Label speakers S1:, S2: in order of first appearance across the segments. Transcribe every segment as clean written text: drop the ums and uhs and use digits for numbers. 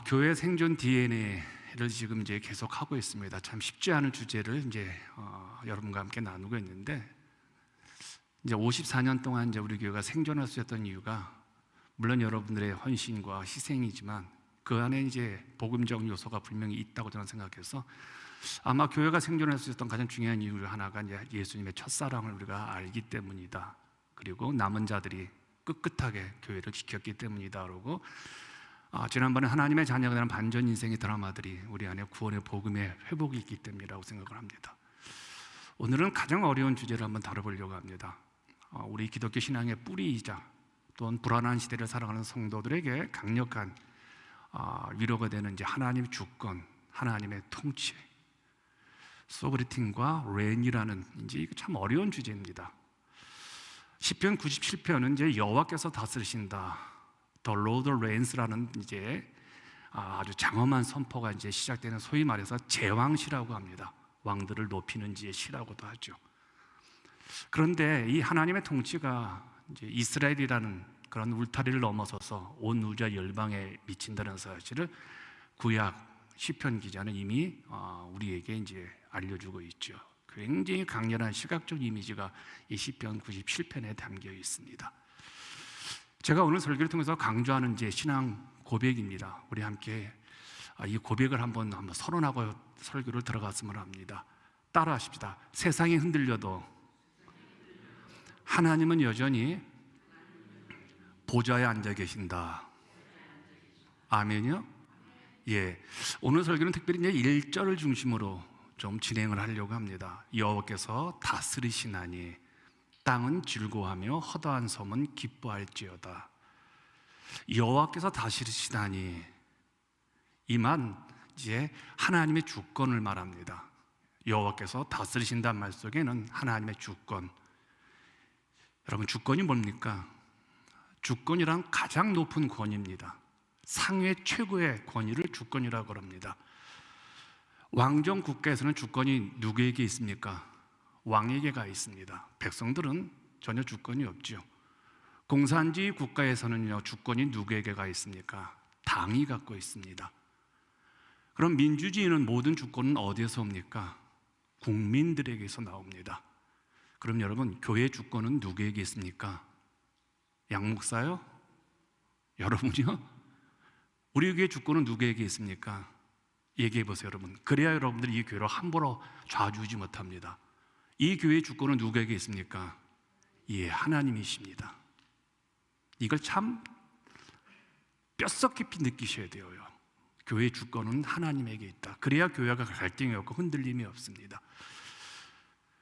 S1: 교회 생존 DNA를 지금 이제 계속 하고 있습니다. 참 쉽지 않은 주제를 이제 여러분과 함께 나누고 있는데, 이제 54년 동안 이제 우리 교회가 생존할 수 있었던 이유가 물론 여러분들의 헌신과 희생이지만 그 안에 이제 복음적 요소가 분명히 있다고 저는 생각해서 아마 교회가 생존할 수 있었던 가장 중요한 이유 하나가 이제 예수님의 첫사랑을 우리가 알기 때문이다. 그리고 남은 자들이 꿋꿋하게 교회를 지켰기 때문이다. 그러고 지난번에 하나님의 자녀가 되는 반전 인생의 드라마들이 우리 안에 구원의 복음의 회복이 있기 때문이라고 생각을 합니다. 오늘은 가장 어려운 주제를 한번 다뤄보려고 합니다. 우리 기독교 신앙의 뿌리이자 또는 불안한 시대를 살아가는 성도들에게 강력한 위로가 되는 이제 하나님의 주권, 하나님의 통치, 소브리틴과 레인이라는 이제 참 어려운 주제입니다. 시편 97편은 이제 여호와께서 다스리신다, The Lord Reigns라는 이제 아주 장엄한 선포가 이제 시작되는, 소위 말해서 제왕시라고 합니다. 왕들을 높이는 지의 시라고도 하죠. 그런데 이 하나님의 통치가 이제 이스라엘이라는 그런 울타리를 넘어서서 온 우주와 열방에 미친다는 사실을 구약 시편 기자는 이미 우리에게 이제 알려주고 있죠. 굉장히 강렬한 시각적 이미지가 이 시편 97편에 담겨 있습니다. 제가 오늘 설교를 통해서 강조하는 이제 신앙 고백입니다. 우리 함께 이 고백을 한번 선언하고 설교를 들어갔으면 합니다. 따라하십시다. 세상이 흔들려도 하나님은 여전히 보좌에 앉아 계신다. 아멘이요? 예. 오늘 설교는 특별히 이제 1절을 중심으로 좀 진행을 하려고 합니다. 여호와께서 다스리시나니 땅은 즐거워하며 허다한 섬은 기뻐할지어다. 여호와께서 다스리시나니, 이만 이제 하나님의 주권을 말합니다. 여호와께서 다스리신다는 말 속에는 하나님의 주권, 여러분 주권이 뭡니까? 주권이란 가장 높은 권위입니다. 상위 최고의 권위를 주권이라고 합니다. 왕정 국가에서는 주권이 누구에게 있습니까? 왕에게가 있습니다. 백성들은 전혀 주권이 없죠. 공산주의 국가에서는요, 주권이 누구에게가 있습니까? 당이 갖고 있습니다. 그럼 민주주의는 모든 주권은 어디에서 옵니까? 국민들에게서 나옵니다. 그럼 여러분, 교회 주권은 누구에게 있습니까? 양목사요? 여러분이요? 우리 교회 주권은 누구에게 있습니까? 얘기해 보세요, 여러분. 그래야 여러분들이 이 교회를 함부로 좌주지 못합니다. 이 교회의 주권은 누구에게 있습니까? 예, 하나님이십니다. 이걸 참 뼛속 깊이 느끼셔야 돼요. 교회의 주권은 하나님에게 있다. 그래야 교회가 갈등이 없고 흔들림이 없습니다.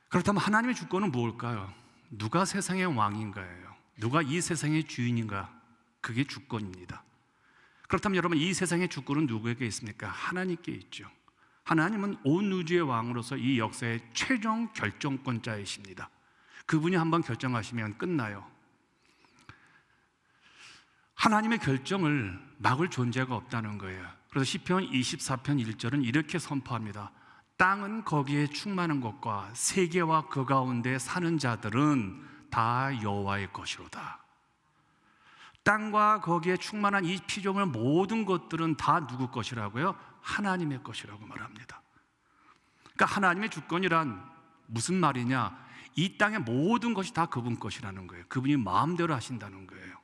S1: 그렇다면 하나님의 주권은 무엇일까요? 누가 세상의 왕인가요? 누가 이 세상의 주인인가? 그게 주권입니다. 그렇다면 여러분, 이 세상의 주권은 누구에게 있습니까? 하나님께 있죠. 하나님은 온 우주의 왕으로서 이 역사의 최종 결정권자이십니다. 그분이 한번 결정하시면 끝나요. 하나님의 결정을 막을 존재가 없다는 거예요. 그래서 시편 24편 1절은 이렇게 선포합니다. 땅은 거기에 충만한 것과 세계와 그 가운데 사는 자들은 다 여호와의 것이로다. 땅과 거기에 충만한 이 피조물 모든 것들은 다 누구 것이라고요? 하나님의 것이라고 말합니다. 그러니까 하나님의 주권이란 무슨 말이냐? 이 땅의 모든 것이 다 그분 것이라는 거예요. 그분이 마음대로 하신다는 거예요.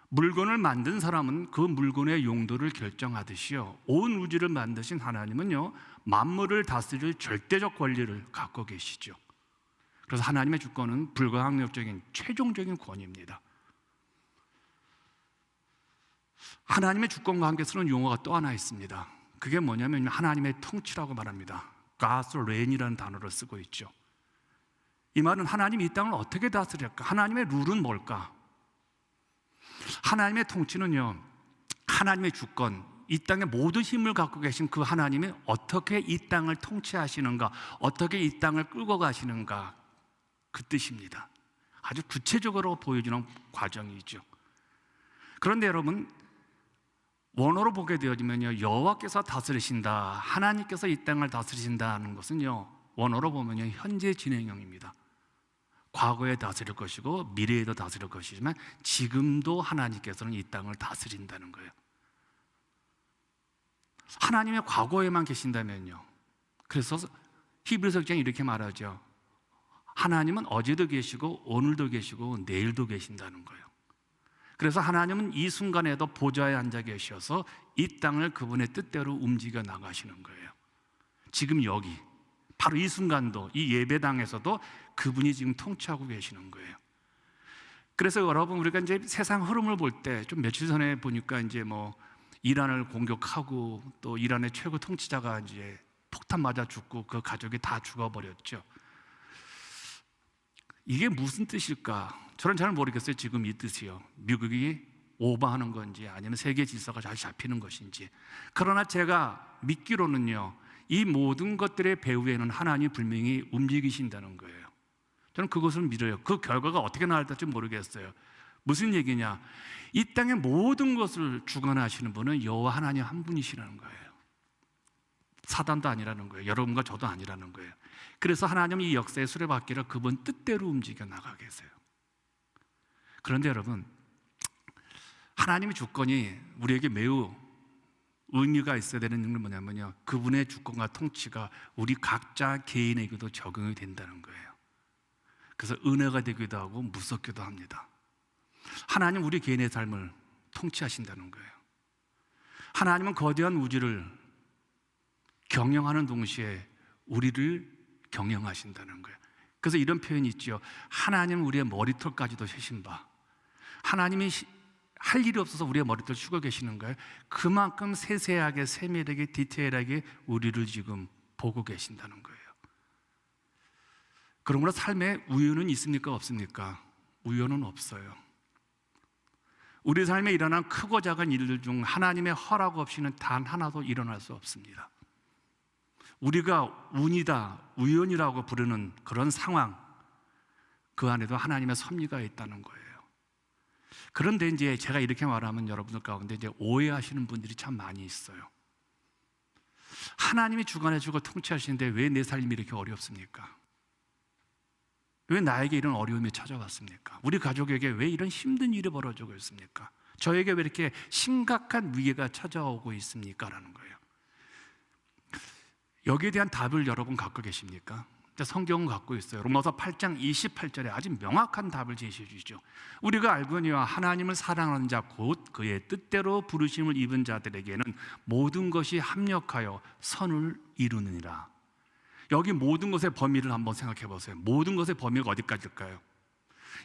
S1: 물건을 만든 사람은 그 물건의 용도를 결정하듯이요, 온 우주를 만드신 하나님은요, 만물을 다스릴 절대적 권리를 갖고 계시죠. 그래서 하나님의 주권은 불가항력적인 최종적인 권위입니다. 하나님의 주권과 함께 쓰는 용어가 또 하나 있습니다. 그게 뭐냐면 하나님의 통치라고 말합니다. God's reign이라는 단어를 쓰고 있죠. 이 말은 하나님이 이 땅을 어떻게 다스릴까? 하나님의 룰은 뭘까? 하나님의 통치는요, 하나님의 주권, 이 땅의 모든 힘을 갖고 계신 그 하나님이 어떻게 이 땅을 통치하시는가, 어떻게 이 땅을 끌고 가시는가, 그 뜻입니다. 아주 구체적으로 보여주는 과정이죠. 그런데 여러분, 원어로 보게 되어지면요, 여호와께서 다스리신다, 하나님께서 이 땅을 다스리신다는 것은요, 원어로 보면요, 현재 진행형입니다. 과거에 다스릴 것이고 미래에도 다스릴 것이지만 지금도 하나님께서는 이 땅을 다스린다는 거예요. 하나님의 과거에만 계신다면요. 그래서 히브리서 기자는 이렇게 말하죠. 하나님은 어제도 계시고 오늘도 계시고 내일도 계신다는 거예요. 그래서 하나님은 이 순간에도 보좌에 앉아 계셔서 이 땅을 그분의 뜻대로 움직여 나가시는 거예요. 지금 여기 바로 이 순간도 이 예배당에서도 그분이 지금 통치하고 계시는 거예요. 그래서 여러분 우리가 이제 세상 흐름을 볼 때 좀 며칠 전에 보니까 이제 뭐 이란을 공격하고 또 이란의 최고 통치자가 이제 폭탄 맞아 죽고 그 가족이 다 죽어버렸죠. 이게 무슨 뜻일까? 저는 잘 모르겠어요. 지금 이 뜻이요. 미국이 오버하는 건지 아니면 세계 질서가 잘 잡히는 것인지. 그러나 제가 믿기로는요, 이 모든 것들의 배후에는 하나님이 분명히 움직이신다는 거예요. 저는 그것을 믿어요. 그 결과가 어떻게 나올지 모르겠어요. 무슨 얘기냐? 이 땅의 모든 것을 주관하시는 분은 여호와 하나님 한 분이시라는 거예요. 사단도 아니라는 거예요. 여러분과 저도 아니라는 거예요. 그래서 하나님은 이 역사의 수레바퀴를 그분 뜻대로 움직여 나가 계세요. 그런데 여러분, 하나님의 주권이 우리에게 매우 의미가 있어야 되는 건 뭐냐면요, 그분의 주권과 통치가 우리 각자 개인에게도 적용이 된다는 거예요. 그래서 은혜가 되기도 하고 무섭기도 합니다. 하나님 우리 개인의 삶을 통치하신다는 거예요. 하나님은 거대한 우주를 경영하는 동시에 우리를 경영하신다는 거예요. 그래서 이런 표현이 있죠. 하나님은 우리의 머리털까지도 세신 바. 하나님이 할 일이 없어서 우리의 머리털 쉬고 계시는 거예요. 그만큼 세세하게 세밀하게 디테일하게 우리를 지금 보고 계신다는 거예요. 그러므로 삶에 우연은 있습니까? 없습니까? 우연은 없어요. 우리 삶에 일어난 크고 작은 일들 중 하나님의 허락 없이는 단 하나도 일어날 수 없습니다. 우리가 운이다, 우연이라고 부르는 그런 상황, 그 안에도 하나님의 섭리가 있다는 거예요. 그런데 이제 제가 이렇게 말하면 여러분들 가운데 이제 오해하시는 분들이 참 많이 있어요. 하나님이 주관해주고 통치하시는데 왜 내 삶이 이렇게 어렵습니까? 왜 나에게 이런 어려움이 찾아왔습니까? 우리 가족에게 왜 이런 힘든 일이 벌어지고 있습니까? 저에게 왜 이렇게 심각한 위기가 찾아오고 있습니까? 라는 거예요. 여기에 대한 답을 여러분 갖고 계십니까? 성경은 갖고 있어요. 로마서 8장 28절에 아주 명확한 답을 제시해 주시죠. 우리가 알거니와 하나님을 사랑하는 자 곧 그의 뜻대로 부르심을 입은 자들에게는 모든 것이 합력하여 선을 이루느니라. 여기 모든 것의 범위를 한번 생각해 보세요. 모든 것의 범위가 어디까지일까요?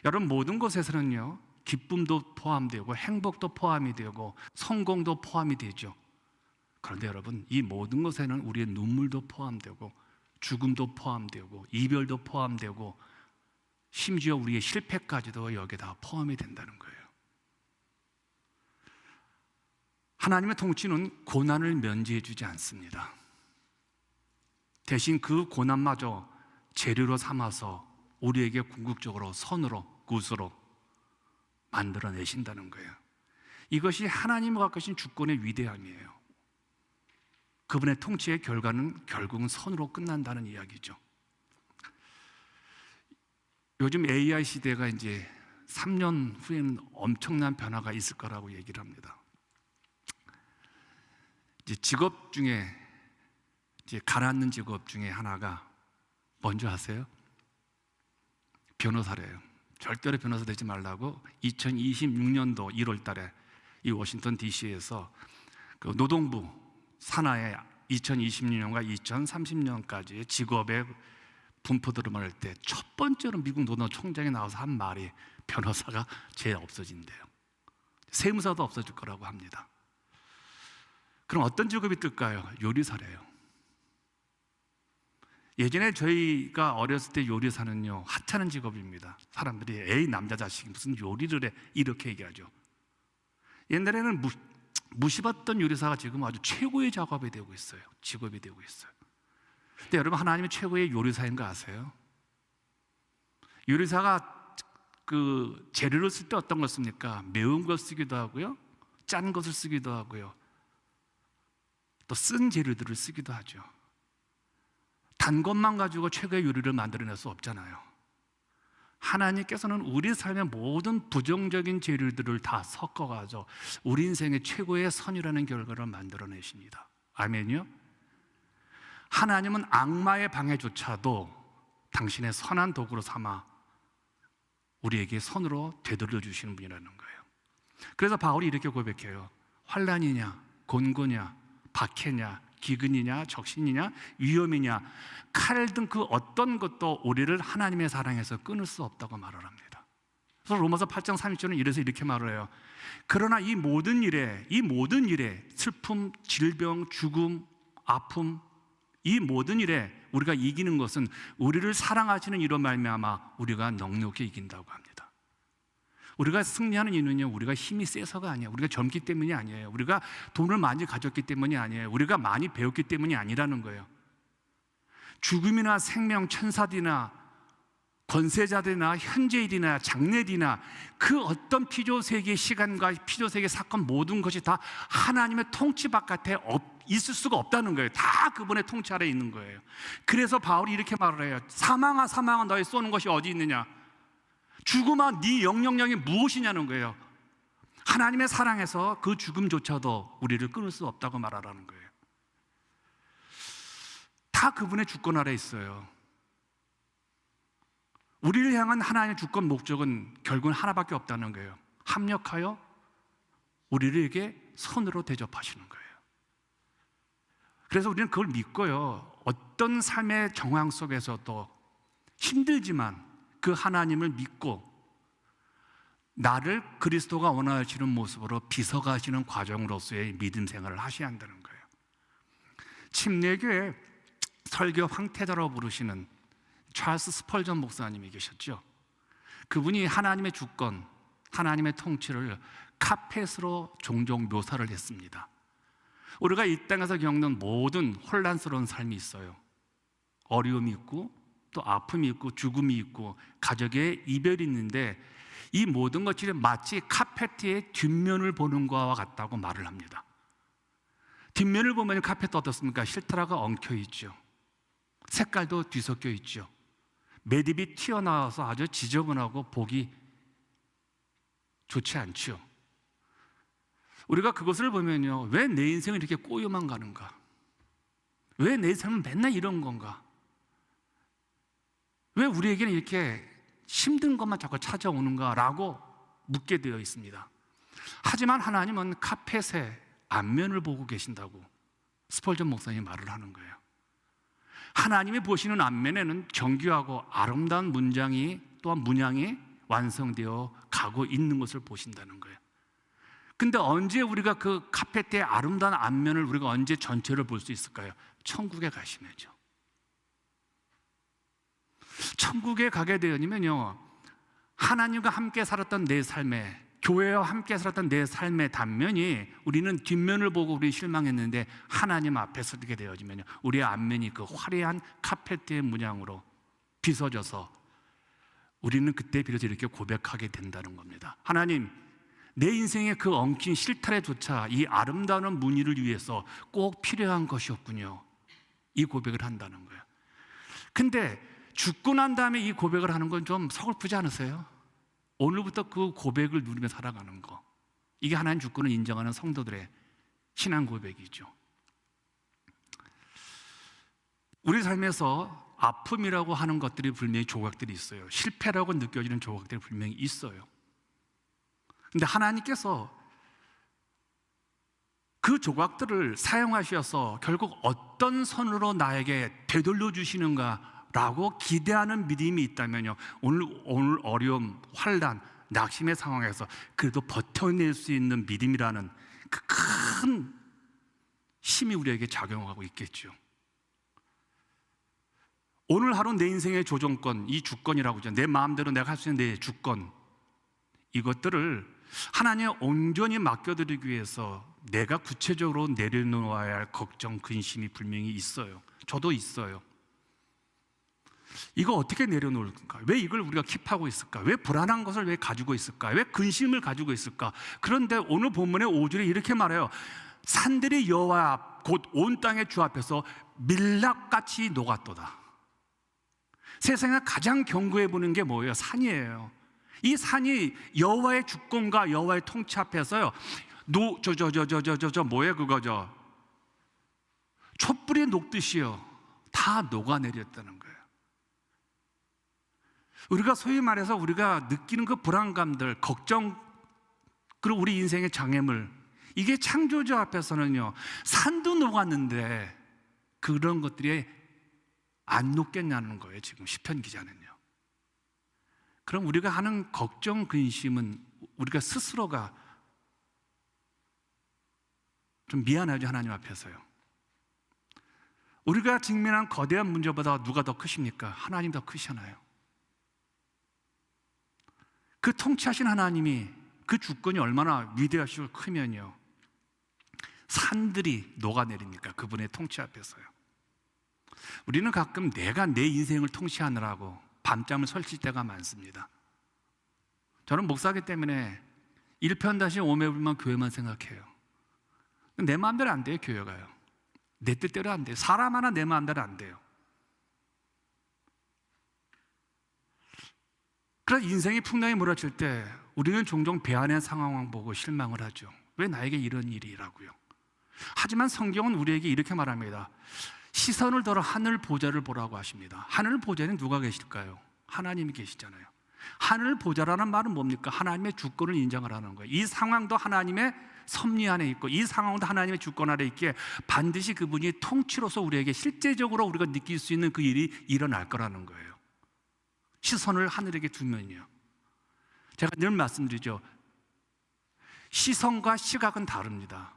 S1: 여러분, 모든 것에서는요, 기쁨도 포함되고 행복도 포함이 되고 성공도 포함이 되죠. 그런데 여러분, 이 모든 것에는 우리의 눈물도 포함되고 죽음도 포함되고 이별도 포함되고 심지어 우리의 실패까지도 여기에 다 포함이 된다는 거예요. 하나님의 통치는 고난을 면제해 주지 않습니다. 대신 그 고난마저 재료로 삼아서 우리에게 궁극적으로 선으로, 굿으로 만들어내신다는 거예요. 이것이 하나님이 갖고 계신 주권의 위대함이에요. 그분의 통치의 결과는 결국은 선으로 끝난다는 이야기죠. 요즘 AI 시대가 이제 3년 후에는 엄청난 변화가 있을 거라고 얘기를 합니다. 이제 직업 중에 이제 가라앉는 직업 중에 하나가 뭔지 아세요? 변호사래요. 절대로 변호사 되지 말라고 2026년도 1월 달에 이 워싱턴 DC에서 그 노동부 산하의 2026년과 2030년까지의 직업의 분포들을 말할 때 첫 번째로 미국 노동총장이 나와서 한 말이 변호사가 제일 없어진대요. 세무사도 없어질 거라고 합니다. 그럼 어떤 직업이 뜰까요? 요리사래요. 예전에 저희가 어렸을 때 요리사는요, 하찮은 직업입니다. 사람들이 에이 남자 자식이 무슨 요리를 해 이렇게 얘기하죠. 옛날에는 무시받던 요리사가 지금 아주 최고의 작업이 되고 있어요. 직업이 되고 있어요. 근데 여러분, 하나님이 최고의 요리사인 거 아세요? 요리사가 그 재료를 쓸 때 어떤 걸 씁니까? 매운 걸 쓰기도 하고요, 짠 것을 쓰기도 하고요, 또 쓴 재료들을 쓰기도 하죠. 단 것만 가지고 최고의 요리를 만들어낼 수 없잖아요. 하나님께서는 우리 삶의 모든 부정적인 재료들을 다 섞어가지고 우리 인생의 최고의 선이라는 결과를 만들어내십니다. 아멘이요? 하나님은 악마의 방해조차도 당신의 선한 도구로 삼아 우리에게 선으로 되돌려 주시는 분이라는 거예요. 그래서 바울이 이렇게 고백해요. 환난이냐, 곤고냐, 박해냐, 기근이냐, 적신이냐, 위험이냐, 칼 등 그 어떤 것도 우리를 하나님의 사랑에서 끊을 수 없다고 말을 합니다. 그래서 로마서 8장 30절은 이래서 이렇게 말을 해요. 그러나 이 모든 일에 슬픔, 질병, 죽음, 아픔, 이 모든 일에 우리가 이기는 것은 우리를 사랑하시는 이로 말미암아 우리가 넉넉히 이긴다고 합니다. 우리가 승리하는 이유는요, 우리가 힘이 세서가 아니에요. 우리가 젊기 때문이 아니에요. 우리가 돈을 많이 가졌기 때문이 아니에요. 우리가 많이 배웠기 때문이 아니라는 거예요. 죽음이나 생명, 천사들이나 권세자들이나 현재일이나 장래일이나 그 어떤 피조세계의 시간과 피조세계의 사건 모든 것이 다 하나님의 통치 바깥에 있을 수가 없다는 거예요. 다 그분의 통치 아래에 있는 거예요. 그래서 바울이 이렇게 말을 해요. 사망아, 사망아, 너의 쏘는 것이 어디 있느냐? 죽음아, 네 영영령이 무엇이냐는 거예요. 하나님의 사랑에서 그 죽음조차도 우리를 끊을 수 없다고 말하라는 거예요. 다 그분의 주권 아래에 있어요. 우리를 향한 하나님의 주권 목적은 결국은 하나밖에 없다는 거예요. 합력하여 우리에게 선으로 대접하시는 거예요. 그래서 우리는 그걸 믿고요, 어떤 삶의 정황 속에서도 힘들지만 그 하나님을 믿고 나를 그리스도가 원하시는 모습으로 빗어가시는 과정으로서의 믿음 생활을 하셔야 한다는 거예요. 침례교회 설교 황태자라고 부르시는 찰스 스펄전 목사님이 계셨죠. 그분이 하나님의 주권, 하나님의 통치를 카펫으로 종종 묘사를 했습니다. 우리가 이 땅에서 겪는 모든 혼란스러운 삶이 있어요. 어려움이 있고 또 아픔이 있고 죽음이 있고 가족의 이별이 있는데 이 모든 것들이 마치 카페트의 뒷면을 보는 것과 같다고 말을 합니다. 뒷면을 보면 카페트 어떻습니까? 실타라가 엉켜 있죠. 색깔도 뒤섞여 있죠. 매듭이 튀어나와서 아주 지저분하고 보기 좋지 않죠. 우리가 그것을 보면요, 왜 내 인생은 이렇게 꼬여만 가는가? 왜 내 삶은 맨날 이런 건가? 왜 우리에게는 이렇게 힘든 것만 자꾸 찾아오는가? 라고 묻게 되어 있습니다. 하지만 하나님은 카펫의 앞면을 보고 계신다고 스펄전 목사님이 말을 하는 거예요. 하나님이 보시는 앞면에는 정교하고 아름다운 문장이 또한 문양이 완성되어 가고 있는 것을 보신다는 거예요. 근데 언제 우리가 그 카펫의 아름다운 앞면을 우리가 언제 전체를 볼 수 있을까요? 천국에 가시면요. 천국에 가게 되면요, 하나님과 함께 살았던 내 삶에, 교회와 함께 살았던 내 삶의 단면이 우리는 뒷면을 보고 우리 실망했는데 하나님 앞에 서게 되어지면요, 우리의 앞면이 그 화려한 카펫의 문양으로 빗어져서 우리는 그때 비로소 이렇게 고백하게 된다는 겁니다. 하나님, 내 인생의 그 엉킨 실타래조차 이 아름다운 무늬를 위해서 꼭 필요한 것이었군요. 이 고백을 한다는 거예요. 근데 죽고 난 다음에 이 고백을 하는 건 좀 서글프지 않으세요? 오늘부터 그 고백을 누리며 살아가는 거, 이게 하나님 주권을 인정하는 성도들의 신앙 고백이죠. 우리 삶에서 아픔이라고 하는 것들이 분명히 조각들이 있어요. 실패라고 느껴지는 조각들이 분명히 있어요. 근데 하나님께서 그 조각들을 사용하셔서 결국 어떤 선으로 나에게 되돌려 주시는가라고 기대하는 믿음이 있다면요, 오늘 어려움, 환난, 낙심의 상황에서 그래도 버텨낼 수 있는 믿음이라는 그 큰 힘이 우리에게 작용하고 있겠죠. 오늘 하루 내 인생의 조정권, 이 주권이라고 하죠. 내 마음대로 내가 할 수 있는 내 주권, 이것들을 하나님에 온전히 맡겨드리기 위해서 내가 구체적으로 내려놓아야 할 걱정, 근심이 분명히 있어요. 저도 있어요. 이거 어떻게 내려놓을까? 왜 이걸 우리가 킵하고 있을까? 왜 불안한 것을 왜 가지고 있을까? 왜 근심을 가지고 있을까? 그런데 오늘 본문의 5절에 이렇게 말해요. 산들이 여호와 앞, 곧 온 땅의 주 앞에서 밀랍같이 녹았도다. 세상에 가장 경고해 보는 게 뭐예요? 산이에요. 이 산이 여호와의 주권과 여호와의 통치 앞에서요, 뭐예요 그거죠? 촛불이 녹듯이요 다 녹아내렸다는 거예요. 우리가 소위 말해서 우리가 느끼는 그 불안감들, 걱정, 그리고 우리 인생의 장애물, 이게 창조주 앞에서는요 산도 녹았는데 그런 것들이 안 녹겠냐는 거예요. 지금 시편 기자는요. 그럼 우리가 하는 걱정, 근심은 우리가 스스로가 좀 미안하죠. 하나님 앞에서요. 우리가 직면한 거대한 문제보다 누가 더 크십니까? 하나님 더 크시잖아요. 그 통치하신 하나님이 그 주권이 얼마나 위대하시고 크면요 산들이 녹아내립니까? 그분의 통치 앞에서요. 우리는 가끔 내가 내 인생을 통치하느라고 밤잠을 설칠 때가 많습니다. 저는 목사기 때문에 1편-5매 불만 교회만 생각해요. 내 마음대로 안 돼요. 교회가요. 내 뜻대로 안 돼요. 사람 하나 내 마음대로 안 돼요. 그래서 인생이 풍랑에 몰아칠 때 우리는 종종 배안의 상황을 보고 실망을 하죠. 왜 나에게 이런 일이라고요? 하지만 성경은 우리에게 이렇게 말합니다. 시선을 들어 하늘 보좌를 보라고 하십니다. 하늘 보좌에는 누가 계실까요? 하나님이 계시잖아요. 하늘 보좌라는 말은 뭡니까? 하나님의 주권을 인정하라는 거예요. 이 상황도 하나님의 섭리 안에 있고 이 상황도 하나님의 주권 아래 있기에 반드시 그분이 통치로서 우리에게 실제적으로 우리가 느낄 수 있는 그 일이 일어날 거라는 거예요. 시선을 하늘에게 두면요. 제가 늘 말씀드리죠. 시선과 시각은 다릅니다.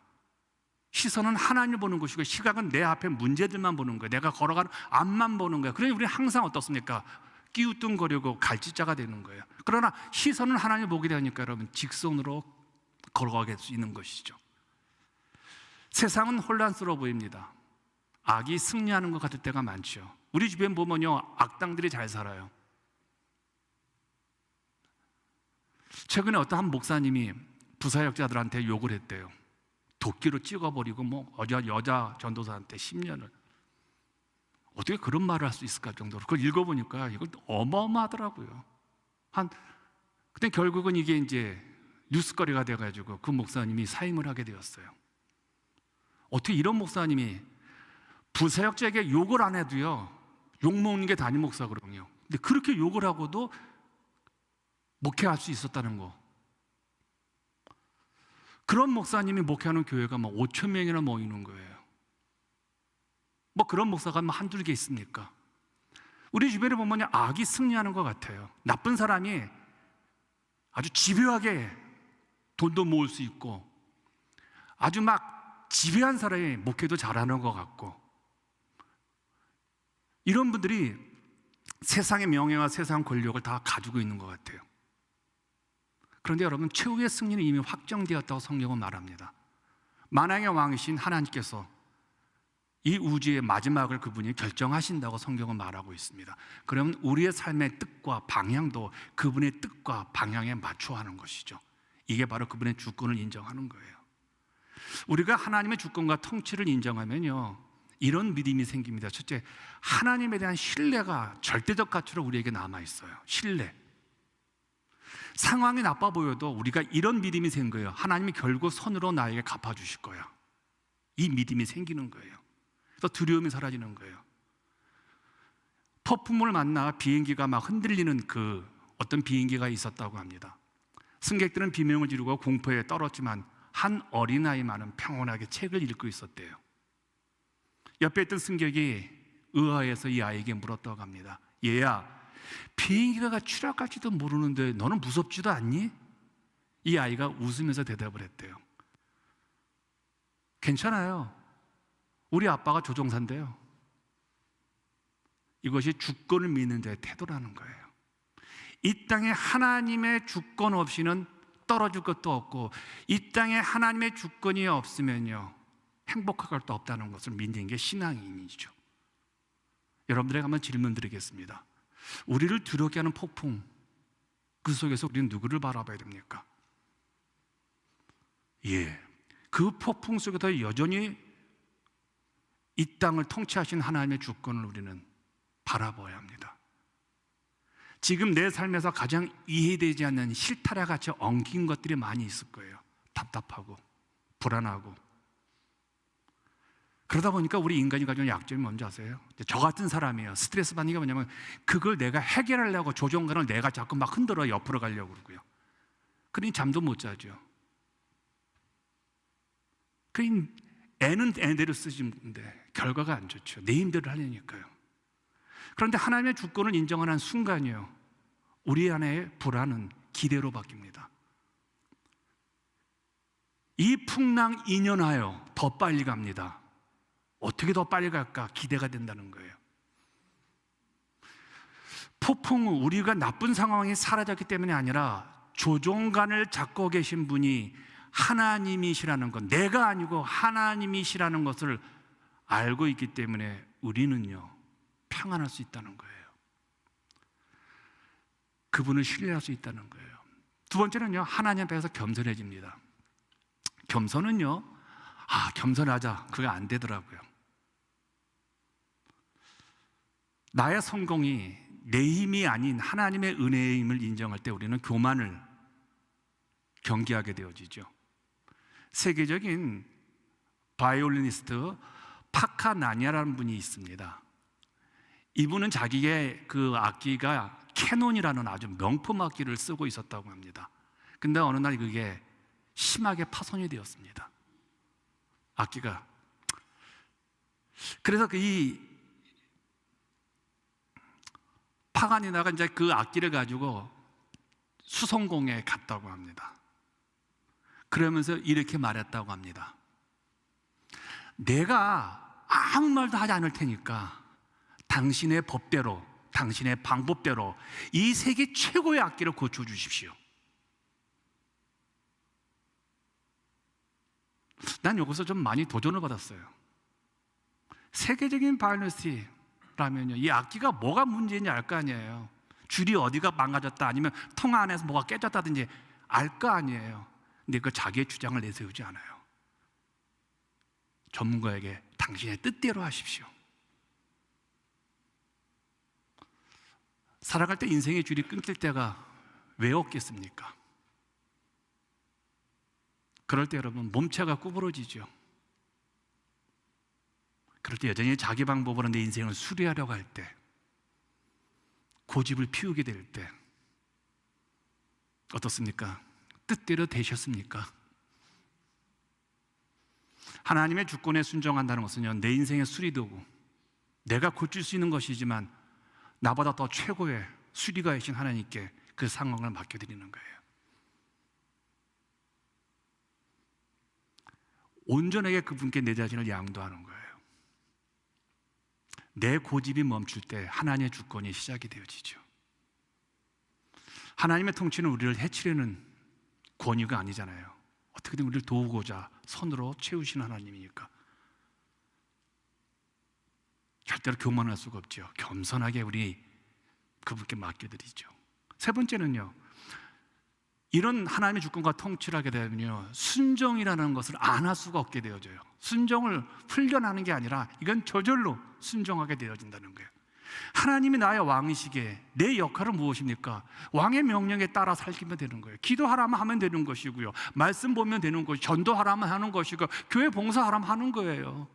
S1: 시선은 하나님을 보는 것이고 시각은 내 앞에 문제들만 보는 거예요. 내가 걸어가는 앞만 보는 거예요. 그러니 우리는 항상 어떻습니까? 끼우뚱거리고 갈짓자가 되는 거예요. 그러나 시선은 하나님을 보게 되니까 여러분 직선으로 걸어가게 수 있는 것이죠. 세상은 혼란스러워 보입니다. 악이 승리하는 것 같을 때가 많죠. 우리 주변 보면요 악당들이 잘 살아요. 최근에 어떤 한 목사님이 부사역자들한테 욕을 했대요. 도끼로 찍어버리고 여자 전도사한테 10년을. 어떻게 그런 말을 할 수 있을까 정도로. 그걸 읽어보니까 이거 어마어마하더라고요. 근데 결국은 이게 이제 뉴스거리가 돼가지고 그 목사님이 사임을 하게 되었어요. 어떻게 이런 목사님이 부사역자에게 욕을 안 해도요 욕먹는 게 담임 목사거든요. 근데 그렇게 욕을 하고도 목회할 수 있었다는 거. 그런 목사님이 목회하는 교회가 5천 명이나 모이는 거예요. 그런 목사가 한두 개 있습니까? 우리 주변에 보면 악이 승리하는 것 같아요. 나쁜 사람이 아주 집요하게 돈도 모을 수 있고 아주 지배한 사람이 목회도 잘하는 것 같고 이런 분들이 세상의 명예와 세상 권력을 다 가지고 있는 것 같아요. 그런데 여러분 최후의 승리는 이미 확정되었다고 성경은 말합니다. 만왕의 왕이신 하나님께서 이 우주의 마지막을 그분이 결정하신다고 성경은 말하고 있습니다. 그러면 우리의 삶의 뜻과 방향도 그분의 뜻과 방향에 맞춰 하는 것이죠. 이게 바로 그분의 주권을 인정하는 거예요. 우리가 하나님의 주권과 통치를 인정하면요 이런 믿음이 생깁니다. 첫째, 하나님에 대한 신뢰가 절대적 가치로 우리에게 남아있어요. 신뢰. 상황이 나빠 보여도 우리가 이런 믿음이 생긴 거예요. 하나님이 결국 선으로 나에게 갚아주실 거야. 이 믿음이 생기는 거예요. 그래서 두려움이 사라지는 거예요. 폭풍을 만나 비행기가 흔들리는 그 어떤 비행기가 있었다고 합니다. 승객들은 비명을 지르고 공포에 떨었지만 한 어린아이만은 평온하게 책을 읽고 있었대요. 옆에 있던 승객이 의아해서 이 아이에게 물었다고 합니다. 얘야, 비행기가 추락할지도 모르는데 너는 무섭지도 않니? 이 아이가 웃으면서 대답을 했대요. 괜찮아요. 우리 아빠가 조종사인데요. 이것이 주권을 믿는 자의 태도라는 거예요. 이 땅에 하나님의 주권 없이는 떨어질 것도 없고 이 땅에 하나님의 주권이 없으면요 행복할 것도 없다는 것을 믿는 게 신앙인이죠. 여러분들에게 한번 질문 드리겠습니다. 우리를 두렵게 하는 폭풍, 그 속에서 우리는 누구를 바라봐야 됩니까? 그 폭풍 속에서 여전히 이 땅을 통치하신 하나님의 주권을 우리는 바라봐야 합니다. 지금 내 삶에서 가장 이해되지 않는 실타래 같이 엉킨 것들이 많이 있을 거예요. 답답하고 불안하고 그러다 보니까 우리 인간이 가지고 있는 약점이 뭔지 아세요? 저 같은 사람이에요. 스트레스 받는 게 뭐냐면 그걸 내가 해결하려고 조종간을 내가 자꾸 막 흔들어 옆으로 가려고 그러고요. 그러니 잠도 못 자죠. 그러니 애는 애대로 쓰시는데 결과가 안 좋죠. 내 힘대로 하려니까요. 그런데 하나님의 주권을 인정하는 순간이요, 우리 안에 불안은 기대로 바뀝니다. 이 풍랑 인연하여 더 빨리 갑니다. 어떻게 더 빨리 갈까? 기대가 된다는 거예요. 폭풍은 우리가 나쁜 상황이 사라졌기 때문이 아니라 조종간을 잡고 계신 분이 하나님이시라는 것, 내가 아니고 하나님이시라는 것을 알고 있기 때문에 우리는요, 평안할 수 있다는 거예요. 그분을 신뢰할 수 있다는 거예요. 두 번째는요, 하나님 앞에서 겸손해집니다. 겸손은요, 겸손하자, 그게 안 되더라고요. 나의 성공이 내 힘이 아닌 하나님의 은혜의 힘을 인정할 때 우리는 교만을 경계하게 되어지죠. 세계적인 바이올리니스트 파카나니아라는 분이 있습니다. 이분은 자기의 그 악기가 캐논이라는 아주 명품 악기를 쓰고 있었다고 합니다. 근데 어느 날 그게 심하게 파손이 되었습니다. 악기가. 그래서 이 파가니나가 이제 그 악기를 가지고 수송공에 갔다고 합니다. 그러면서 이렇게 말했다고 합니다. 내가 아무 말도 하지 않을 테니까 당신의 법대로, 당신의 방법대로 이 세계 최고의 악기를 고쳐주십시오. 난 여기서 좀 많이 도전을 받았어요. 세계적인 바이올리니스트라면요, 이 악기가 뭐가 문제인지 알 거 아니에요. 줄이 어디가 망가졌다, 아니면 통 안에서 뭐가 깨졌다든지 알 거 아니에요. 근데 그 자기의 주장을 내세우지 않아요. 전문가에게 당신의 뜻대로 하십시오. 살아갈 때 인생의 줄이 끊길 때가 왜 없겠습니까? 그럴 때 여러분, 몸체가 구부러지죠. 그럴 때 여전히 자기 방법으로 내 인생을 수리하려고 할 때, 고집을 피우게 될 때 어떻습니까? 뜻대로 되셨습니까? 하나님의 주권에 순종한다는 것은요, 내 인생의 수리도구, 내가 고칠 수 있는 것이지만 나보다 더 최고의 수리가이신 하나님께 그 상황을 맡겨드리는 거예요. 온전하게 그분께 내 자신을 양도하는 거예요. 내 고집이 멈출 때 하나님의 주권이 시작이 되어지죠. 하나님의 통치는 우리를 해치려는 권위가 아니잖아요. 어떻게든 우리를 도우고자 선으로 채우시는 하나님이니까 절대로 교만할 수가 없죠. 겸손하게 우리 그분께 맡겨드리죠. 세 번째는요, 이런 하나님의 주권과 통치를 하게 되면요, 순종이라는 것을 안 할 수가 없게 되어져요. 순종을 훈련하는 게 아니라 이건 저절로 순종하게 되어진다는 거예요. 하나님이 나의 왕이시기에 내 역할은 무엇입니까? 왕의 명령에 따라 살기면 되는 거예요. 기도하라면 하면 되는 것이고요, 말씀 보면 되는 것이고, 전도하라면 하는 것이고, 교회 봉사하라면 하는 거예요.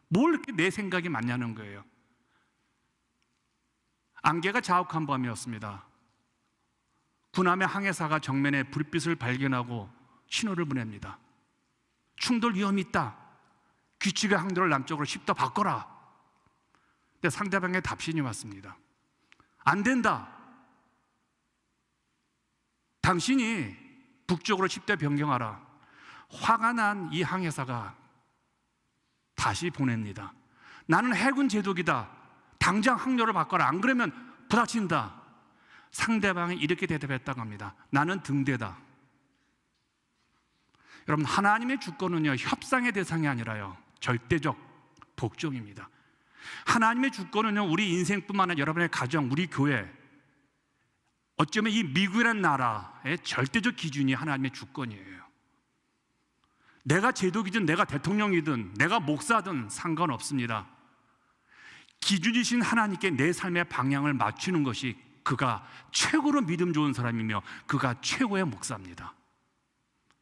S1: 뭘 이렇게 내 생각이 맞냐는 거예요. 안개가 자욱한 밤이었습니다. 군함의 항해사가 정면에 불빛을 발견하고 신호를 보냅니다. 충돌 위험이 있다. 규칙의 항도를 남쪽으로 10도 바꿔라. 근데 상대방의 답신이 왔습니다. 안 된다. 당신이 북쪽으로 10도 변경하라. 화가 난 이 항해사가 다시 보냅니다. 나는 해군 제독이다. 당장 항로를 바꿔라. 안 그러면 부닥친다. 상대방이 이렇게 대답했다고 합니다. 나는 등대다. 여러분, 하나님의 주권은요, 협상의 대상이 아니라요, 절대적 복종입니다. 하나님의 주권은요, 우리 인생뿐만 아니라 여러분의 가정, 우리 교회, 어쩌면 이 미국이라는 나라의 절대적 기준이 하나님의 주권이에요. 내가 제독이든 내가 대통령이든 내가 목사든 상관없습니다. 기준이신 하나님께 내 삶의 방향을 맞추는 것이 그가 최고로 믿음 좋은 사람이며 그가 최고의 목사입니다.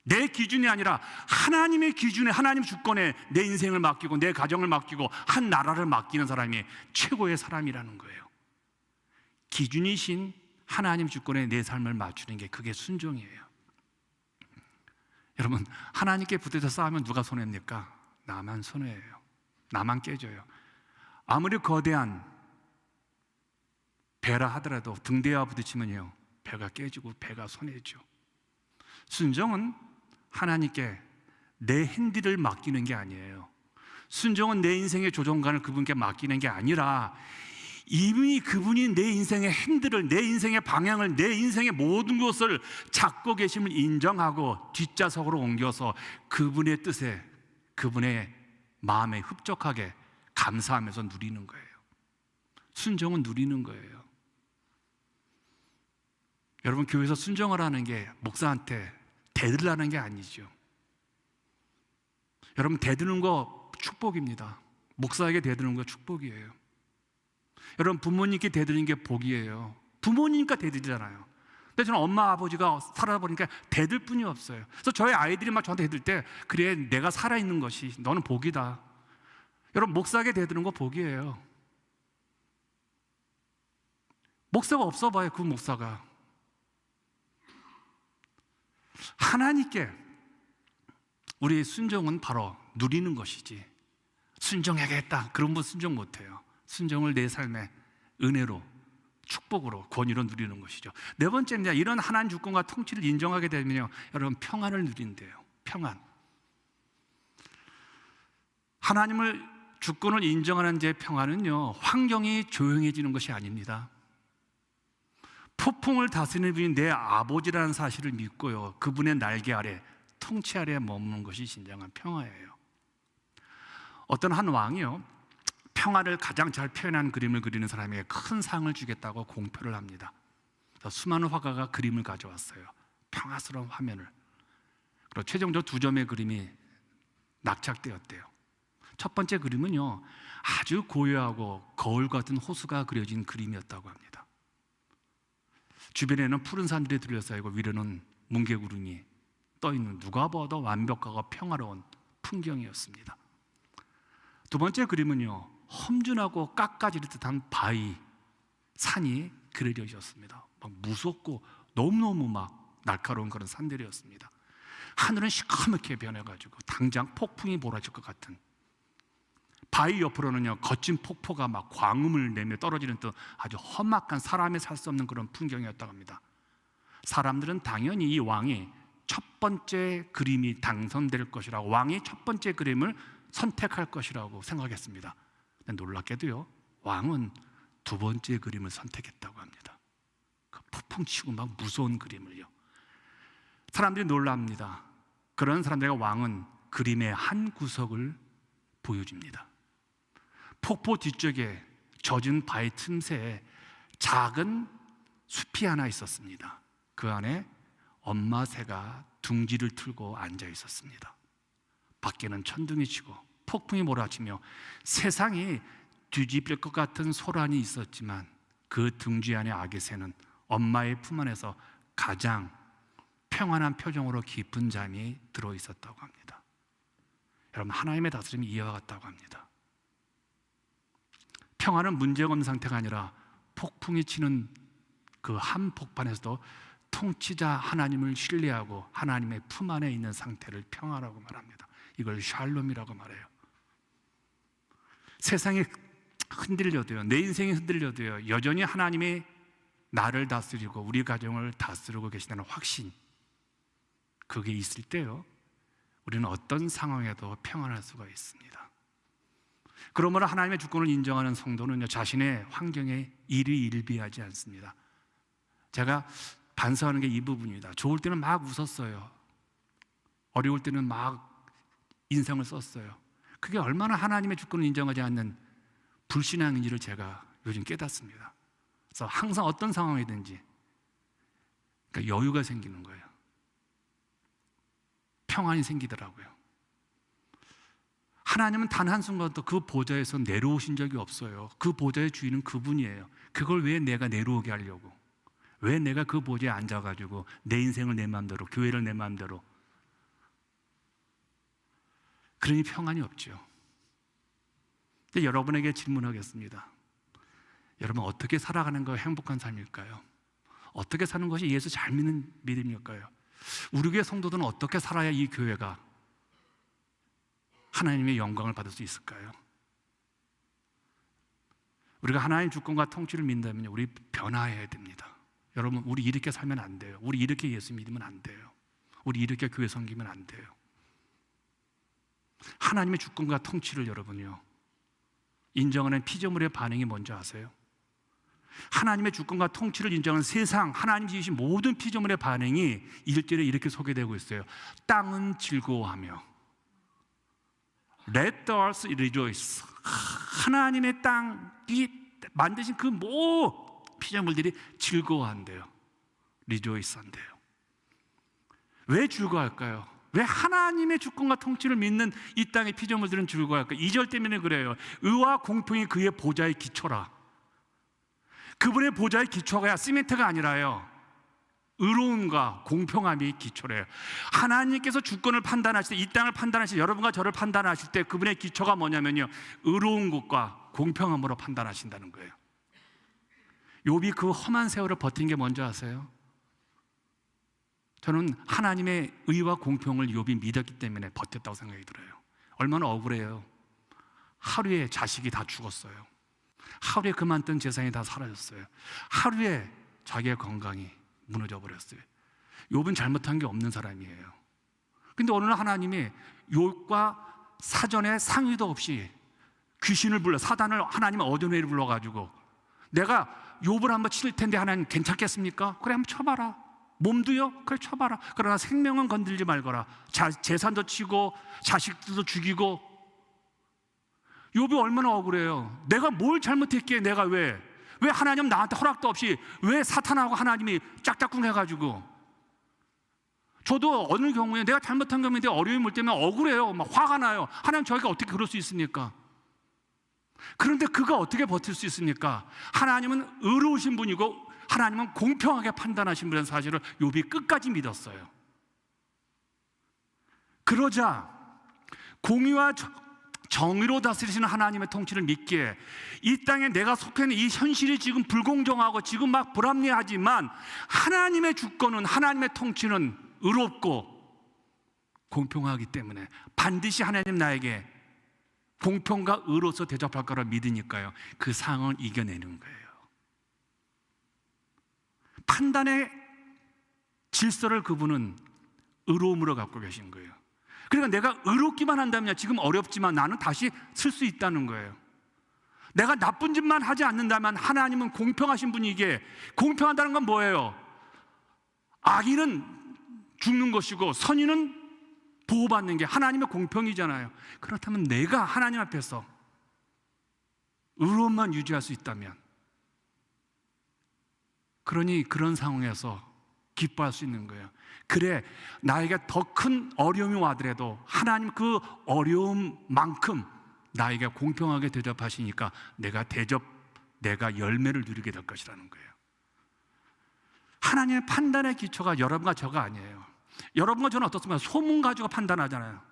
S1: 내 기준이 아니라 하나님의 기준에, 하나님 주권에 내 인생을 맡기고 내 가정을 맡기고 한 나라를 맡기는 사람이 최고의 사람이라는 거예요. 기준이신 하나님 주권에 내 삶을 맞추는 게 그게 순종이에요. 여러분, 하나님께 붙어서 싸우면 누가 손해입니까? 나만 손해예요. 나만 깨져요. 아무리 거대한 배라 하더라도 등대와 부딪히면요, 배가 깨지고 배가 손해죠. 순종은 하나님께 내 핸들을 맡기는 게 아니에요. 순종은 내 인생의 조종관을 그분께 맡기는 게 아니라 이미 그분이 내 인생의 핸들을, 내 인생의 방향을, 내 인생의 모든 것을 잡고 계심을 인정하고 뒷좌석으로 옮겨서 그분의 뜻에, 그분의 마음에 흡족하게 감사하면서 누리는 거예요. 순종은 누리는 거예요. 여러분, 교회에서 순종하라는 게 목사한테 대들라는 게 아니죠. 여러분, 대드는 거 축복입니다. 목사에게 대드는 거 축복이에요. 여러분, 부모님께 대드는 게 복이에요. 부모님과 대드잖아요. 근데 저는 엄마 아버지가 살아보니까 대들 뿐이 없어요. 그래서 저희 아이들이 막 저한테 대들 때, 그래, 내가 살아있는 것이 너는 복이다. 여러분, 목사에게 대드는 거 복이에요. 목사가 없어 봐요. 그 목사가 하나님께 우리의 순종은 바로 누리는 것이지, 순종해야겠다 그런 분 순종 못해요. 순종을 내 삶의 은혜로, 축복으로, 권위로 누리는 것이죠. 네 번째입니다. 이런 하나님 주권과 통치를 인정하게 되면요, 여러분, 평안을 누린대요. 평안. 하나님을 주권을 인정하는 제 평안은요, 환경이 조용해지는 것이 아닙니다. 폭풍을 다스리는 분이 내 아버지라는 사실을 믿고요, 그분의 날개 아래, 통치 아래 머무는 것이 진정한 평화예요. 어떤 한 왕이요, 평화를 가장 잘 표현한 그림을 그리는 사람에게 큰 상을 주겠다고 공표를 합니다. 수많은 화가가 그림을 가져왔어요. 평화스러운 화면을. 그리고 최종적으로 2점의 그림이 낙착되었대요. 첫 번째 그림은요, 아주 고요하고 거울 같은 호수가 그려진 그림이었다고 합니다. 주변에는 푸른 산들이 둘러싸이고 위로는 뭉게구름이 떠있는, 누가 봐도 완벽하고 평화로운 풍경이었습니다. 두 번째 그림은요, 험준하고 깎아질 듯한 바위, 산이 그려졌습니다. 막 무섭고 너무너무 막 날카로운 그런 산들이었습니다. 하늘은 시커멓게 변해가지고 당장 폭풍이 몰아칠 것 같은, 바위 옆으로는요, 거친 폭포가 막 광음을 내며 떨어지는 듯 아주 험악한, 사람이 살 수 없는 그런 풍경이었다고 합니다. 사람들은 당연히 이 왕이 첫 번째 그림이 당선될 것이라고, 왕이 첫 번째 그림을 선택할 것이라고 생각했습니다. 근데 놀랍게도요, 왕은 두 번째 그림을 선택했다고 합니다. 그 폭풍 치고 막 무서운 그림을요. 사람들이 놀랍니다. 그런 사람들에게 왕은 그림의 한 구석을 보여줍니다. 폭포 뒤쪽에 젖은 바위 틈새에 작은 숲이 하나 있었습니다. 그 안에 엄마 새가 둥지를 틀고 앉아 있었습니다. 밖에는 천둥이 치고 폭풍이 몰아치며 세상이 뒤집힐 것 같은 소란이 있었지만 그 둥지 안에 아기 새는 엄마의 품 안에서 가장 평안한 표정으로 깊은 잠이 들어 있었다고 합니다. 여러분, 하나님의 다스림이 이와 같다고 합니다. 평안은 문제가 없는 상태가 아니라 폭풍이 치는 그 한복판에서도 통치자 하나님을 신뢰하고 하나님의 품 안에 있는 상태를 평화라고 말합니다. 이걸 샬롬이라고 말해요. 세상이 흔들려도요, 내 인생이 흔들려도요, 여전히 하나님이 나를 다스리고 우리 가정을 다스리고 계시다는 확신, 그게 있을 때요, 우리는 어떤 상황에도 평안할 수가 있습니다. 그러므로 하나님의 주권을 인정하는 성도는요, 자신의 환경에 일희일비하지 않습니다. 제가 반성하는 게 이 부분입니다. 좋을 때는 막 웃었어요. 어려울 때는 막 인상을 썼어요. 그게 얼마나 하나님의 주권을 인정하지 않는 불신앙인지를 제가 요즘 깨닫습니다. 그래서 항상 어떤 상황이든지 그러니까 여유가 생기는 거예요. 평안이 생기더라고요. 하나님은 단 한순간도 그 보좌에서 내려오신 적이 없어요. 그 보좌의 주인은 그분이에요. 그걸 왜 내가 내려오게 하려고, 왜 내가 그 보좌에 앉아가지고 내 인생을 내 마음대로, 교회를 내 마음대로 그러니 평안이 없죠. 근데 여러분에게 질문하겠습니다. 여러분, 어떻게 살아가는 거 행복한 삶일까요? 어떻게 사는 것이 예수 잘 믿는 믿음일까요? 우리 교회 성도들은 어떻게 살아야 이 교회가 하나님의 영광을 받을 수 있을까요? 우리가 하나님 주권과 통치를 믿는다면 우리 변화해야 됩니다. 여러분, 우리 이렇게 살면 안 돼요. 우리 이렇게 예수 믿으면 안 돼요. 우리 이렇게 교회 섬기면 안 돼요. 하나님의 주권과 통치를 여러분요, 인정하는 피조물의 반응이 뭔지 아세요? 하나님의 주권과 통치를 인정하는 세상, 하나님 지으신 모든 피조물의 반응이 1절에 이렇게 소개되고 있어요. 땅은 즐거워하며 Let the earth rejoice. 하나님의 땅이 만드신 그 모든 피조물들이 즐거워한대요. Rejoice 한대요. 왜 즐거워할까요? 왜 하나님의 주권과 통치를 믿는 이 땅의 피조물들은 즐거워할까요? 2절 때문에 그래요. 의와 공평이 그의 보좌의 기초라. 그분의 보좌의 기초가 시멘트가 아니라요, 의로움과 공평함이 기초래요. 하나님께서 주권을 판단하실 때, 이 땅을 판단하실 때, 여러분과 저를 판단하실 때 그분의 기초가 뭐냐면요, 의로운 것과 공평함으로 판단하신다는 거예요. 욥이 그 험한 세월을 버틴 게 뭔지 아세요? 저는 하나님의 의와 공평을 욥이 믿었기 때문에 버텼다고 생각이 들어요. 얼마나 억울해요. 하루에 자식이 다 죽었어요. 하루에 그만둔 재산이 다 사라졌어요. 하루에 자기의 건강이 무너져 버렸어요. 욥은 잘못한 게 없는 사람이에요. 근데 어느 날 하나님이 욥과 사전에 상의도 없이 귀신을 불러, 사단을 하나님의 어둠에 불러가지고, 내가 욥을 한번 칠 텐데 하나님 괜찮겠습니까? 그래, 한번 쳐봐라. 몸도요? 그래, 쳐봐라. 그러나 생명은 건들지 말거라. 재산도 치고 자식들도 죽이고. 욥이 얼마나 억울해요. 내가 뭘 잘못했기에, 내가 왜 하나님 나한테 허락도 없이 왜 사탄하고 하나님이 짝짝꿍 해가지고. 저도 어느 경우에 내가 잘못한 경우에 어려움을 때문에 억울해요. 막 화가 나요. 하나님, 저희가 어떻게 그럴 수 있습니까? 그런데 그가 어떻게 버틸 수 있습니까? 하나님은 의로우신 분이고 하나님은 공평하게 판단하신 분이라는 사실을 욥이 끝까지 믿었어요. 그러자 공의와 정의로 다스리시는 하나님의 통치를 믿기에, 이 땅에 내가 속해 있는 이 현실이 지금 불공정하고 지금 막 불합리하지만 하나님의 주권은, 하나님의 통치는 의롭고 공평하기 때문에 반드시 하나님 나에게 공평과 의로서 대접할 거라 믿으니까요, 그 상황을 이겨내는 거예요. 판단의 질서를 그분은 의로움으로 갖고 계신 거예요. 그러니까 내가 의롭기만 한다면 지금 어렵지만 나는 다시 쓸 수 있다는 거예요. 내가 나쁜 짓만 하지 않는다면 하나님은 공평하신 분이기에, 공평하다는 건 뭐예요? 악인은 죽는 것이고 선인은 보호받는 게 하나님의 공평이잖아요. 그렇다면 내가 하나님 앞에서 의로움만 유지할 수 있다면, 그러니 그런 상황에서 기뻐할 수 있는 거예요. 그래, 나에게 더 큰 어려움이 와더라도 하나님 그 어려움만큼 나에게 공평하게 대접하시니까 내가 열매를 누리게 될 것이라는 거예요. 하나님의 판단의 기초가 여러분과 저가 아니에요. 여러분과 저는 어떻습니까? 소문 가지고 판단하잖아요.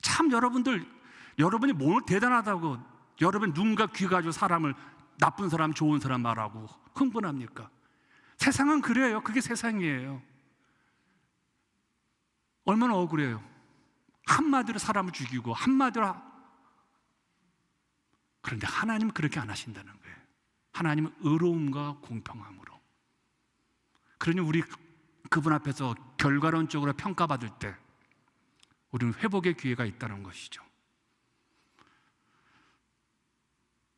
S1: 참, 여러분이 뭘 대단하다고 여러분 눈과 귀 가지고 사람을, 나쁜 사람, 좋은 사람 말하고 흥분합니까? 세상은 그래요. 그게 세상이에요. 얼마나 억울해요. 한마디로 사람을 죽이고 한마디로. 그런데 하나님은 그렇게 안 하신다는 거예요. 하나님은 의로움과 공평함으로. 그러니 우리 그분 앞에서 결과론적으로 평가받을 때 우리는 회복의 기회가 있다는 것이죠.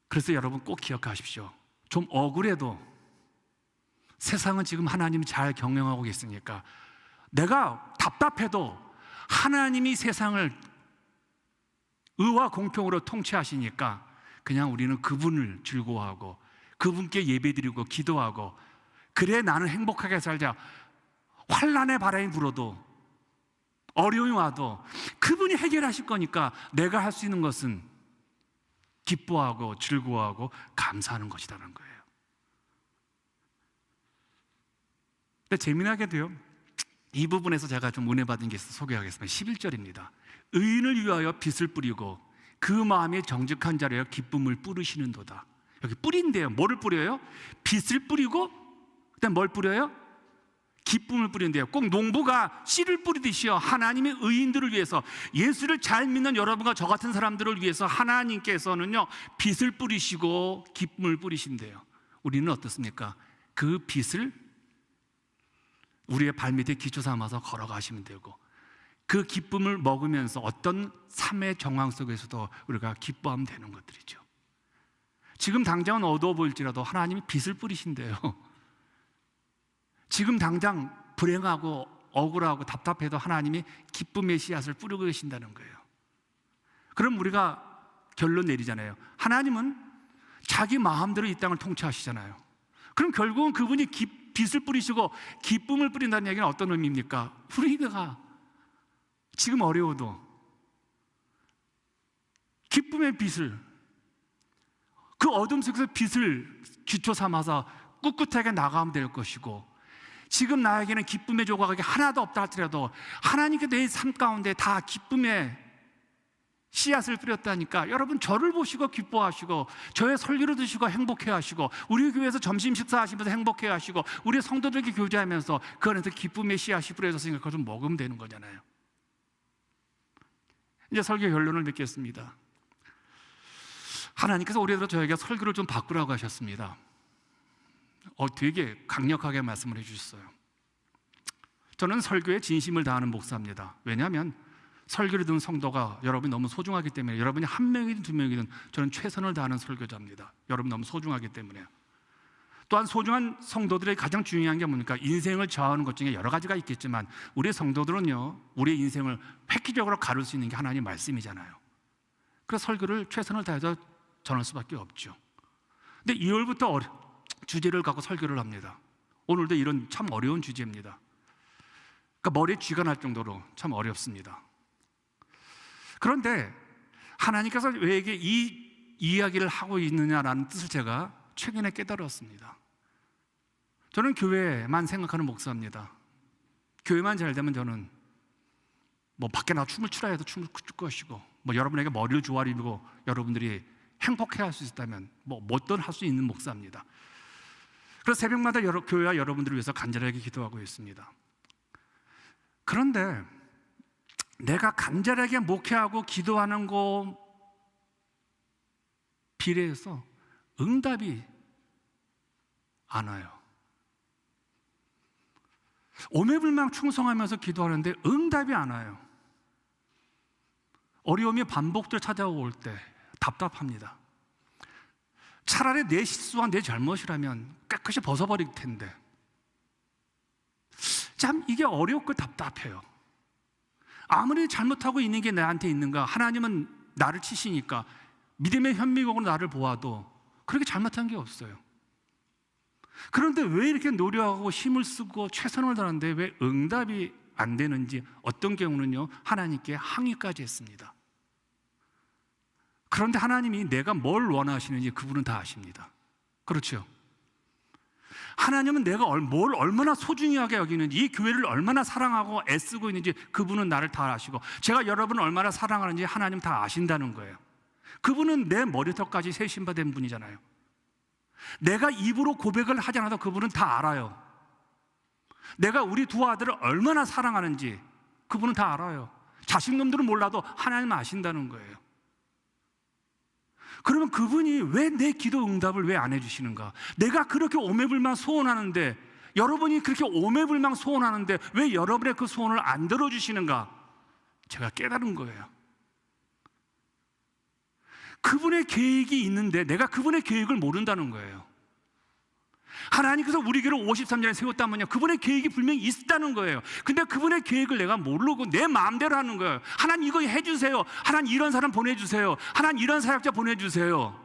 S1: 그래서 여러분 꼭 기억하십시오. 좀 억울해도 세상은 지금 하나님이 잘 경영하고 계시니까, 내가 답답해도 하나님이 세상을 의와 공평으로 통치하시니까 그냥 우리는 그분을 즐거워하고 그분께 예배드리고 기도하고, 그래 나는 행복하게 살자. 환난의 바람이 불어도 어려움이 와도 그분이 해결하실 거니까 내가 할 수 있는 것은 기뻐하고 즐거워하고 감사하는 것이라는 거예요. 근데 재미나게도요, 이 부분에서 제가 좀 은혜 받은 게 있어서 소개하겠습니다. 11절입니다. 의인을 위하여 빛을 뿌리고 그 마음이 정직한 자리에 기쁨을 뿌리시는도다. 여기 뿌린대요. 뭐를 뿌려요? 빛을 뿌리고 그다음 뭘 뿌려요? 기쁨을 뿌린대요. 꼭 농부가 씨를 뿌리듯이요, 하나님의 의인들을 위해서, 예수를 잘 믿는 여러분과 저 같은 사람들을 위해서 하나님께서는요 빛을 뿌리시고 기쁨을 뿌리신대요. 우리는 어떻습니까? 그 빛을 우리의 발밑에 기초 삼아서 걸어가시면 되고, 그 기쁨을 먹으면서 어떤 삶의 정황 속에서도 우리가 기뻐하면 되는 것들이죠. 지금 당장은 어두워 보일지라도 하나님이 빛을 뿌리신대요. 지금 당장 불행하고 억울하고 답답해도 하나님이 기쁨의 씨앗을 뿌리고 계신다는 거예요. 그럼 우리가 결론 내리잖아요. 하나님은 자기 마음대로 이 땅을 통치하시잖아요. 그럼 결국은 그분이 빛을 뿌리시고 기쁨을 뿌린다는 얘기는 어떤 의미입니까? 우리가 지금 어려워도 기쁨의 빛을, 그 어둠 속에서 빛을 기초 삼아서 꿋꿋하게 나가면 될 것이고, 지금 나에게는 기쁨의 조각이 하나도 없다 할지라도 하나님께 내 삶 가운데 다 기쁨의 씨앗을 뿌렸다니까, 여러분 저를 보시고 기뻐하시고 저의 설교를 드시고 행복해하시고 우리 교회에서 점심 식사하시면서 행복해하시고 우리 성도들에게 교제하면서 그 안에서 기쁨의 씨앗이 뿌려졌으니까 그걸 좀 먹으면 되는 거잖아요. 이제 설교 결론을 맺겠습니다. 하나님께서 올해도 저에게 설교를 좀 바꾸라고 하셨습니다. 되게 강력하게 말씀을 해주셨어요. 저는 설교에 진심을 다하는 목사입니다. 왜냐하면 설교를 듣는 성도가 여러분이 너무 소중하기 때문에, 여러분이 한 명이든 두 명이든 저는 최선을 다하는 설교자입니다. 여러분 너무 소중하기 때문에. 또한 소중한 성도들의 가장 중요한 게 뭡니까? 인생을 좌우하는 것 중에 여러 가지가 있겠지만 우리 성도들은요, 우리의 인생을 획기적으로 가를 수 있는 게 하나님 말씀이잖아요. 그래서 설교를 최선을 다해서 전할 수밖에 없죠. 근데 2월부터 주제를 갖고 설교를 합니다. 오늘도 이런 참 어려운 주제입니다. 그러니까 머리에 쥐가 날 정도로 참 어렵습니다. 그런데 하나님께서 왜에게 이 이야기를 하고 있느냐라는 뜻을 제가 최근에 깨달았습니다. 저는 교회만 생각하는 목사입니다. 교회만 잘 되면 저는 밖에 나가 춤을 추라 해도 춤을 출 것이고, 여러분에게 머리를 조아리고 여러분들이 행복해 할 수 있다면 뭐든 할 수 있는 목사입니다. 그래서 새벽마다 교회와 여러분들을 위해서 간절하게 기도하고 있습니다. 그런데 내가 간절하게 목회하고 기도하는 거 비례해서 응답이 안 와요. 오매불망 충성하면서 기도하는데 응답이 안 와요. 어려움이 반복적으로 찾아올 때 답답합니다. 차라리 내 실수와 내 잘못이라면 깨끗이 벗어버릴 텐데 참 이게 어렵고 답답해요. 아무리 잘못하고 있는 게 나한테 있는가, 하나님은 나를 치시니까 믿음의 현미경으로 나를 보아도 그렇게 잘못한 게 없어요. 그런데 왜 이렇게 노력하고 힘을 쓰고 최선을 다하는데 왜 응답이 안 되는지, 어떤 경우는요 하나님께 항의까지 했습니다. 그런데 하나님이 내가 뭘 원하시는지 그분은 다 아십니다. 그렇죠? 하나님은 내가 뭘 얼마나 소중히 하게 여기는지, 이 교회를 얼마나 사랑하고 애쓰고 있는지 그분은 나를 다 아시고, 제가 여러분을 얼마나 사랑하는지 하나님 다 아신다는 거예요. 그분은 내 머리털까지 세신받은 분이잖아요. 내가 입으로 고백을 하지 않아도 그분은 다 알아요. 내가 우리 두 아들을 얼마나 사랑하는지 그분은 다 알아요. 자식놈들은 몰라도 하나님 아신다는 거예요. 그러면 그분이 왜 내 기도 응답을 왜 안 해주시는가? 내가 그렇게 오매불망 소원하는데, 여러분이 그렇게 오매불망 소원하는데 왜 여러분의 그 소원을 안 들어주시는가? 제가 깨달은 거예요. 그분의 계획이 있는데 내가 그분의 계획을 모른다는 거예요. 하나님께서 우리 교회를 53년에 세웠다면요, 그분의 계획이 분명히 있다는 거예요. 근데 그분의 계획을 내가 모르고 내 마음대로 하는 거예요. 하나님 이거 해주세요. 하나님 이런 사람 보내주세요. 하나님 이런 사역자 보내주세요.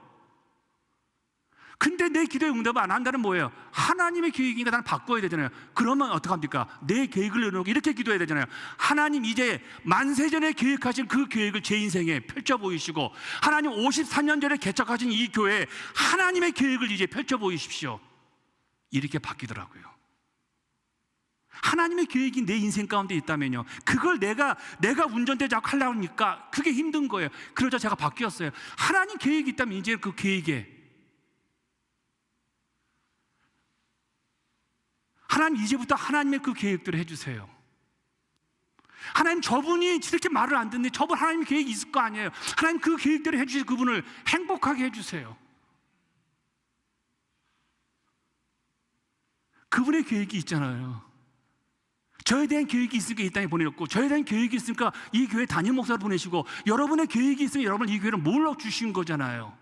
S1: 근데 내 기도에 응답을 안 한다는 뭐예요? 하나님의 계획이니까 나는 바꿔야 되잖아요. 그러면 어떡합니까? 내 계획을 내놓고 이렇게 기도해야 되잖아요. 하나님 이제 만세전에 계획하신 그 계획을 제 인생에 펼쳐 보이시고, 하나님 54년 전에 개척하신 이 교회에 하나님의 계획을 이제 펼쳐 보이십시오. 이렇게 바뀌더라고요. 하나님의 계획이 내 인생 가운데 있다면요, 그걸 내가 운전대 잡고 하려고 하니까 그게 힘든 거예요. 그러자 제가 바뀌었어요. 하나님 계획이 있다면 이제 그 계획에 하나님, 이제부터 하나님의 그 계획대로 해주세요. 하나님, 저분이 이렇게 말을 안 듣는데 저분 하나님 계획이 있을 거 아니에요. 하나님 그 계획대로 해주세요. 그분을 행복하게 해주세요. 그분의 계획이 있잖아요. 저에 대한 계획이 있으니까 이 땅에 보내셨고, 저에 대한 계획이 있으니까 이 교회 담임 목사를 보내시고, 여러분의 계획이 있으니까 여러분 이 교회를 몰라 주신 거잖아요.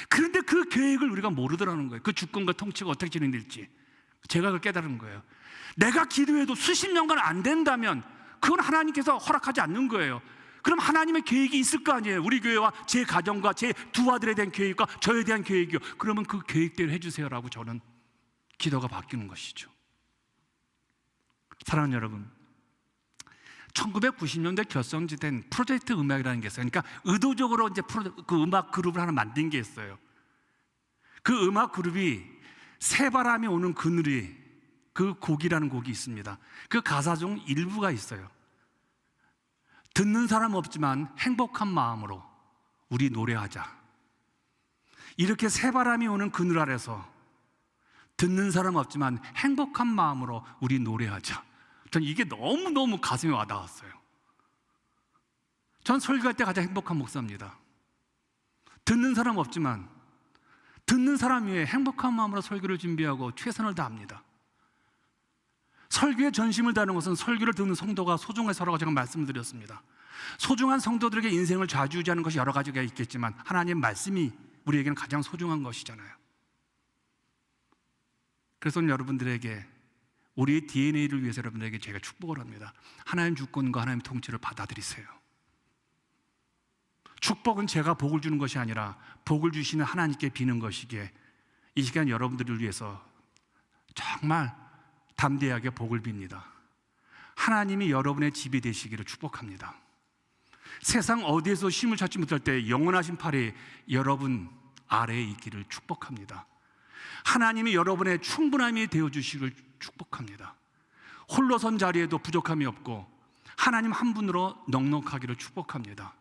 S1: 그런데 그 계획을 우리가 모르더라는 거예요. 그 주권과 통치가 어떻게 진행될지 제가 그걸 깨달은 거예요. 내가 기도해도 수십 년간 안 된다면 그건 하나님께서 허락하지 않는 거예요. 그럼 하나님의 계획이 있을 거 아니에요. 우리 교회와 제 가정과 제 두 아들에 대한 계획과 저에 대한 계획이요. 그러면 그 계획대로 해주세요라고 저는 기도가 바뀌는 것이죠. 사랑하는 여러분, 1990년대 결성된 프로젝트 음악이라는 게 있어요. 그러니까 의도적으로 이제 그 음악 그룹을 하나 만든 게 있어요. 그 음악 그룹이 새바람이 오는 그늘이, 그 곡이라는 곡이 있습니다. 그 가사 중 일부가 있어요. 듣는 사람 없지만 행복한 마음으로 우리 노래하자. 이렇게 새바람이 오는 그늘 아래서 듣는 사람 없지만 행복한 마음으로 우리 노래하자. 전 이게 너무너무 가슴에 와닿았어요. 전 설교할 때 가장 행복한 목사입니다. 듣는 사람 없지만 듣는 사람 위해 행복한 마음으로 설교를 준비하고 최선을 다합니다. 설교에 전심을 다하는 것은 설교를 듣는 성도가 소중해서라고 제가 말씀을 드렸습니다. 소중한 성도들에게 인생을 좌지우지하는 것이 여러 가지가 있겠지만 하나님의 말씀이 우리에게는 가장 소중한 것이잖아요. 그래서 여러분들에게, 우리의 DNA를 위해서 여러분들에게 제가 축복을 합니다. 하나님 주권과 하나님 통치를 받아들이세요. 축복은 제가 복을 주는 것이 아니라 복을 주시는 하나님께 비는 것이기에 이 시간 여러분들을 위해서 정말 담대하게 복을 빕니다. 하나님이 여러분의 집이 되시기를 축복합니다. 세상 어디에서 쉼을 찾지 못할 때 영원하신 팔이 여러분 아래에 있기를 축복합니다. 하나님이 여러분의 충분함이 되어주시기를 축복합니다. 홀로 선 자리에도 부족함이 없고 하나님 한 분으로 넉넉하기를 축복합니다.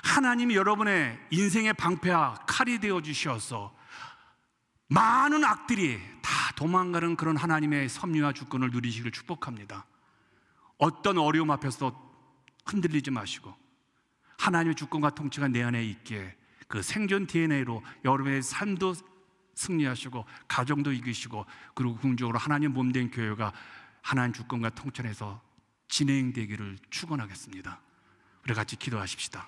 S1: 하나님이 여러분의 인생의 방패와 칼이 되어주셔서 많은 악들이 다 도망가는 그런 하나님의 섭리와 주권을 누리시기를 축복합니다. 어떤 어려움 앞에서 흔들리지 마시고 하나님의 주권과 통치가 내 안에 있기에 그 생존 DNA로 여러분의 삶도 승리하시고 가정도 이기시고, 그리고 궁극적으로 하나님 몸된 교회가 하나님 주권과 통치 안에서 진행되기를 축원하겠습니다. 우리 같이 기도하십시다.